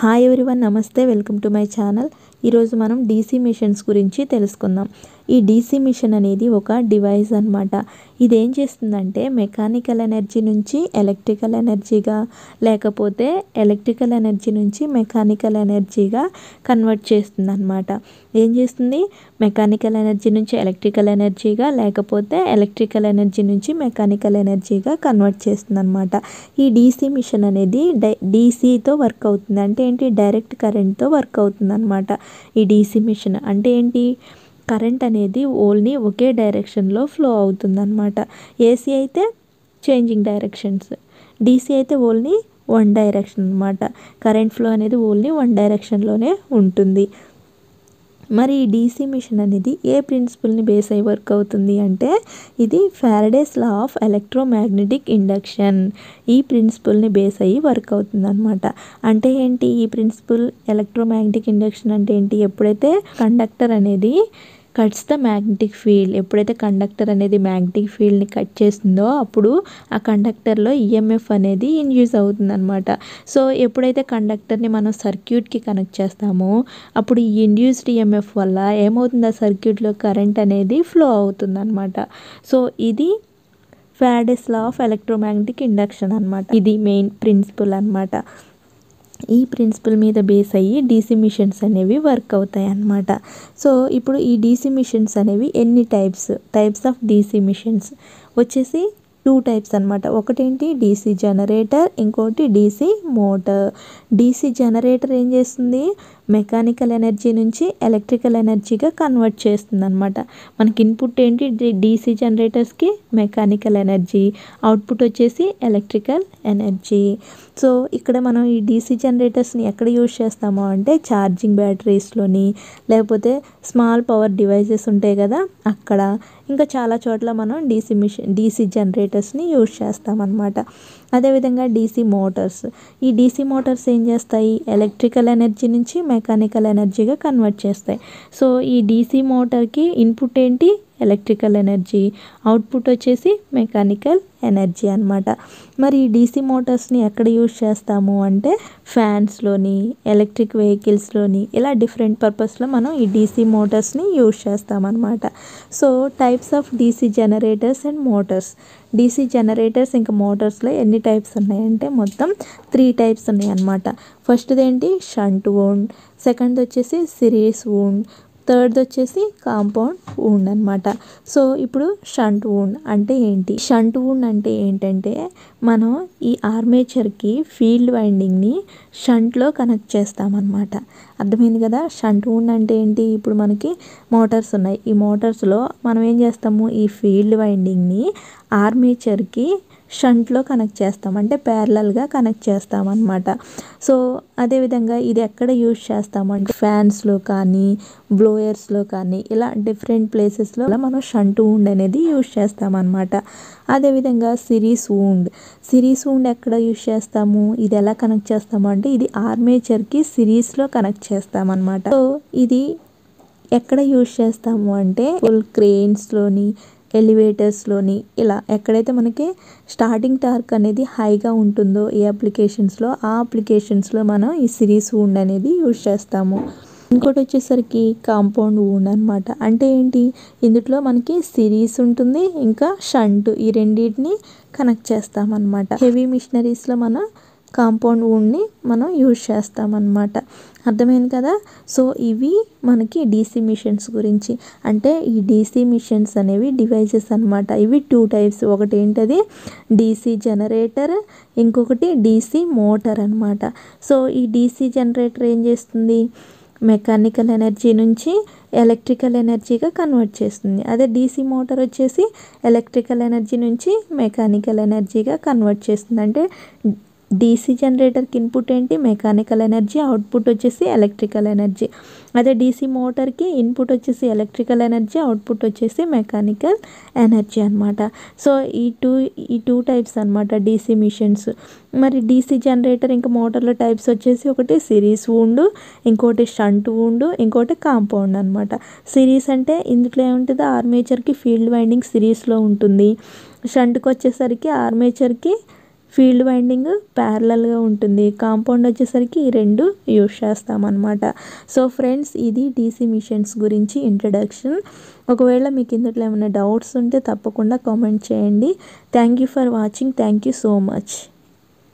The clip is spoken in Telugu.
హాయ్ ఎవ్రీవన్, నమస్తే. Welcome to my channel. ఈరోజు మనం డీసీ మిషన్స్ గురించి తెలుసుకుందాం. ఈ డీసీ మిషన్ అనేది ఒక డివైస్ అన్నమాట. ఇది ఏం చేస్తుందంటే మెకానికల్ ఎనర్జీ నుంచి ఎలక్ట్రికల్ ఎనర్జీగా, లేకపోతే ఎలక్ట్రికల్ ఎనర్జీ నుంచి మెకానికల్ ఎనర్జీగా కన్వర్ట్ చేస్తుంది అన్నమాట. ఏం చేస్తుంది? మెకానికల్ ఎనర్జీ నుంచి ఎలక్ట్రికల్ ఎనర్జీగా, లేకపోతే ఎలక్ట్రికల్ ఎనర్జీ నుంచి మెకానికల్ ఎనర్జీగా కన్వర్ట్ చేస్తుంది అన్నమాట. ఈ డీసీ మిషన్ అనేది డీసీతో వర్క్ అవుతుంది. అంటే ఏంటి? డైరెక్ట్ కరెంట్తో వర్క్ అవుతుంది అన్నమాట. ఈ డీసీ మిషన్ అంటే ఏంటి? కరెంట్ అనేది ఓన్లీ ఒకే డైరెక్షన్లో ఫ్లో అవుతుంది అన్నమాట. ఏసీ అయితే చేంజింగ్ డైరెక్షన్స్, డీసీ అయితే ఓన్లీ వన్ డైరెక్షన్ అన్నమాట. కరెంట్ ఫ్లో అనేది ఓన్లీ వన్ డైరెక్షన్లోనే ఉంటుంది. మరి ఈ డీసీ మిషన్ అనేది ఏ ప్రిన్సిపల్ని బేస్ అయ్యి వర్క్ అవుతుంది అంటే ఇది Faraday's law of electromagnetic induction. ఈ ప్రిన్సిపల్ని బేస్ అయ్యి వర్క్ అవుతుంది అనమాట. అంటే ఏంటి ఈ ప్రిన్సిపల్? ఎలక్ట్రోమాగ్నెటిక్ ఇండక్షన్ అంటే ఏంటి? ఎప్పుడైతే కండక్టర్ అనేది కట్స్ ద మ్యాగ్నెటిక్ ఫీల్డ్, ఎప్పుడైతే కండక్టర్ అనేది మ్యాగ్నెటిక్ ఫీల్డ్ని కట్ చేస్తుందో అప్పుడు ఆ కండక్టర్లో ఈఎంఎఫ్ అనేది ఇండ్యూస్ అవుతుంది అనమాట. సో ఎప్పుడైతే కండక్టర్ని మనం సర్క్యూట్కి కనెక్ట్ చేస్తామో అప్పుడు ఈ ఇండ్యూస్డ్ ఈఎంఎఫ్ వల్ల ఏమవుతుంది? ఆ సర్క్యూట్లో కరెంట్ అనేది ఫ్లో అవుతుంది అనమాట. సో ఇది Faraday's law of electromagnetic induction అనమాట. ఇది మెయిన్ ప్రిన్సిపల్ అనమాట. ఈ ప్రిన్సిపల్ మీద బేస్ అయ్యి డీసీ మిషన్స్ అనేవి వర్క్ అవుతాయి అన్నమాట. సో ఇప్పుడు ఈ డీసీ మిషన్స్ అనేవి ఎన్ని టైప్స్ ఆఫ్ డీసీ మిషన్స్ వచ్చేసి 2 టైప్స్ అనమాట. ఒకటేంటి? డీసీ జనరేటర్, ఇంకోటి డీసీ మోటార్. డీసీ జనరేటర్ ఏం చేస్తుంది? మెకానికల్ ఎనర్జీ నుంచి ఎలక్ట్రికల్ ఎనర్జీగా కన్వర్ట్ చేస్తుంది అనమాట. మనకి ఇన్పుట్ ఏంటి? డీసీ జనరేటర్స్కి మెకానికల్ ఎనర్జీ, అవుట్పుట్ వచ్చేసి ఎలక్ట్రికల్ ఎనర్జీ. సో ఇక్కడ మనం ఈ డీసీ జనరేటర్స్ని ఎక్కడ యూజ్ చేస్తామో అంటే ఛార్జింగ్ బ్యాటరీస్లోని, లేకపోతే స్మాల్ పవర్ డివైసెస్ ఉంటాయి కదా అక్కడ, ఇంకా చాలా చోట్ల మనం డీసీ జనరేటర్స్ని యూజ్ చేస్తామన్నమాట. అదేవిధంగా డీసీ మోటార్స్. ఈ డీసీ మోటార్స్ ఏం చేస్తాయి? ఎలక్ట్రికల్ ఎనర్జీ నుంచి మెకానికల్ ఎనర్జీగా కన్వర్ట్ చేస్తాయి. సో ఈ డీసీ మోటార్కి ఇన్పుట్ ఏంటి? ఎలక్ట్రికల్ ఎనర్జీ, అవుట్పుట్ వచ్చేసి మెకానికల్ ఎనర్జీ అన్నమాట. మరి ఈ డీసీ మోటార్స్ని ఎక్కడ యూజ్ చేస్తాము అంటే ఫ్యాన్స్లోని, ఎలక్ట్రిక్ వెహికల్స్లోని, ఇలా డిఫరెంట్ పర్పస్లో మనం ఈ డీసీ మోటార్స్ని యూజ్ చేస్తామన్నమాట. So types of DC generators and Motors. DC generators ఇంకా మోటార్స్లో ఎన్ని టైప్స్ ఉన్నాయంటే మొత్తం 3 టైప్స్ ఉన్నాయి అన్నమాట. ఫస్ట్ది ఏంటి? షంట్ వౌండ్, సెకండ్ వచ్చేసి సిరీస్ వౌండ్, థర్డ్ వచ్చేసి కాంపౌండ్ వౌండ్ అనమాట. సో ఇప్పుడు షంట్ వౌండ్ అంటే ఏంటి? షంట్ వౌండ్ అంటే ఏంటంటే మనం ఈ ఆర్మేచర్కి ఫీల్డ్ వైండింగ్ని షంట్లో కనెక్ట్ చేస్తామన్నమాట. అర్థమైంది కదా? షంట్ వౌండ్ అంటే ఏంటి? ఇప్పుడు మనకి మోటార్స్ ఉన్నాయి. ఈ మోటార్స్లో మనం ఏం చేస్తాము? ఈ ఫీల్డ్ వైండింగ్ని ఆర్మేచర్కి షంట్లో కనెక్ట్ చేస్తాం, అంటే ప్యారలల్గా కనెక్ట్ చేస్తామన్నమాట. సో అదేవిధంగా ఇది ఎక్కడ యూజ్ చేస్తామంటే ఫ్యాన్స్లో కానీ, బ్లోయర్స్లో కానీ, ఇలా డిఫరెంట్ ప్లేసెస్లో మనం షంట్ వౌండ్ అనేది యూజ్ చేస్తామన్నమాట. అదేవిధంగా సిరీస్ వౌండ్ ఎక్కడ యూజ్ చేస్తాము? ఇది ఎలా కనెక్ట్ చేస్తాము అంటే ఇది ఆర్మేచర్కి సిరీస్లో కనెక్ట్ చేస్తామన్నమాట. సో ఇది ఎక్కడ యూజ్ చేస్తాము అంటే ఫుల్ క్రెయిన్స్లోని, ఎలివేటర్స్లోని, ఇలా ఎక్కడైతే మనకి స్టార్టింగ్ టార్క్ అనేది హైగా ఉంటుందో ఈ అప్లికేషన్స్లో, ఆ అప్లికేషన్స్లో మనం ఈ సిరీస్ వౌండ్ అనేది యూజ్ చేస్తాము. ఇంకోటి వచ్చేసరికి కాంపౌండ్ వౌండ్ అనమాట. అంటే ఏంటి? ఇందులో మనకి సిరీస్ ఉంటుంది, ఇంకా షంట్, ఈ రెండింటిని కనెక్ట్ చేస్తామన్నమాట. హెవీ మిషనరీస్లో మనం కాంపౌండ్ వౌండ్ని మనం యూజ్ చేస్తామన్నమాట. అర్థమైంది కదా? సో ఇవి మనకి డీసీ మిషన్స్ గురించి. అంటే ఈ డీసీ మిషన్స్ అనేవి డివైజెస్ అనమాట. ఇవి 2 టైప్స్. ఒకటి ఏంటది? డీసీ జనరేటర్, ఇంకొకటి డీసీ మోటార్ అనమాట. సో ఈ డీసీ జనరేటర్ ఏం చేస్తుంది? మెకానికల్ ఎనర్జీ నుంచి ఎలక్ట్రికల్ ఎనర్జీగా కన్వర్ట్ చేస్తుంది. అదే డీసీ మోటార్ వచ్చేసి ఎలక్ట్రికల్ ఎనర్జీ నుంచి మెకానికల్ ఎనర్జీగా కన్వర్ట్ చేస్తుంది. అంటే డీసీ జనరేటర్కి ఇన్పుట్ ఏంటి? మెకానికల్ ఎనర్జీ, అవుట్పుట్ వచ్చేసి ఎలక్ట్రికల్ ఎనర్జీ. అదే డీసీ మోటార్కి ఇన్పుట్ వచ్చేసి ఎలక్ట్రికల్ ఎనర్జీ, అవుట్పుట్ వచ్చేసి మెకానికల్ ఎనర్జీ అనమాట. సో ఈ టూ టైప్స్ అనమాట డీసీ మిషన్స్. మరి డీసీ జనరేటర్ ఇంకా మోటార్ల టైప్స్ వచ్చేసి ఒకటి సిరీస్ వౌండ్, ఇంకోటి షంట్ వౌండ్, ఇంకోటి కాంపౌండ్ అనమాట. సిరీస్ అంటే ఇందులో ఏముంటుంది? ఆర్మేచర్కి ఫీల్డ్ వైండింగ్ సిరీస్లో ఉంటుంది. షంట్కి వచ్చేసరికి ఆర్మేచర్కి ఫీల్డ్ వైండింగ్ ప్యారలల్గా ఉంటుంది, కాంపౌండ్ వచ్చేసరికి ఈ రెండు యూజ్ చేస్తామన్నమాట. సో ఫ్రెండ్స్, ఇది డీసీ మిషన్స్ గురించి ఇంట్రడక్షన్. ఒకవేళ మీకు ఇందులో ఏమైనా డౌట్స్ ఉంటే తప్పకుండా కామెంట్ చేయండి. Thank you for watching. Thank you so much.